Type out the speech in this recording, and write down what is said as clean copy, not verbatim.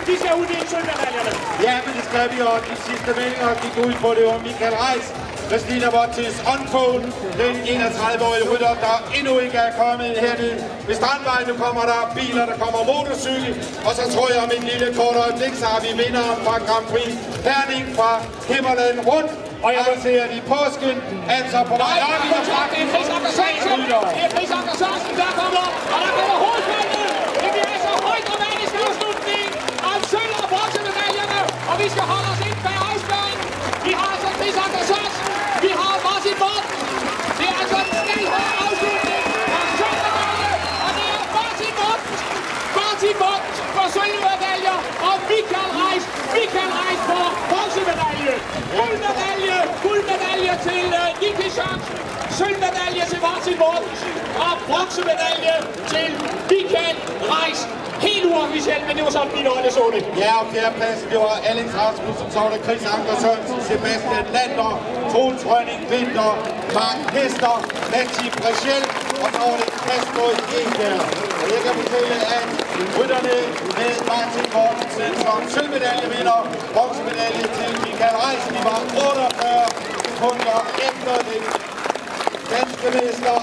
de skal uddele sølvmedaljerne. Ja, men det skal vi, og de sidste meldinger gik ud på det var Michael Reis, Christina Vottis håndfåen, den 31-årige rytter, der endnu ikke er kommet hernede ved Strandvejen. Nu kommer der biler, der kommer motorcykel, og så tror jeg om en lille kort øjeblik, så har vi vinderen fra Grand Prix Herning fra Himmerland rundt. Og jeg ser de påsken, altså på vej op i Det er Chris Anker Sørensen, der kommer, og der kommer hovedspændet. Det bliver altså højt dramatisk afslutning om sølv- og bronzemedaljerne, og vi skal holde os ind bag rejsbørnen. Vi har altså Chris Anker Sørensen, vi har Martin Morten. Det er altså en snelhøj afslutning og sølvmedalje, og det er Martin Morten for sølvmedaljer, og Michael Reis for bronzemedalje. Guldmedalje til Nicky Sørensen, sølvmedalje til Martin Mortensen og bronzemedalje til Michael Reis. Helt uofficielt, men det var sådan, mine øjne så det. Ja, og fjerdepladsen, det var Alex Rasmussen, så var der Chris Anker Sørensen, Sebastian Lander, Troels Rønning Winter, Mark Hester, Matti Brechel, og så var det Kasper Eger. Og jeg kan fortælle, at rytterne med Martin Mortensen som sølvmedaljevinder, bronzemedalje til Michael Reis, de var 48 sekunder efter det danske mester.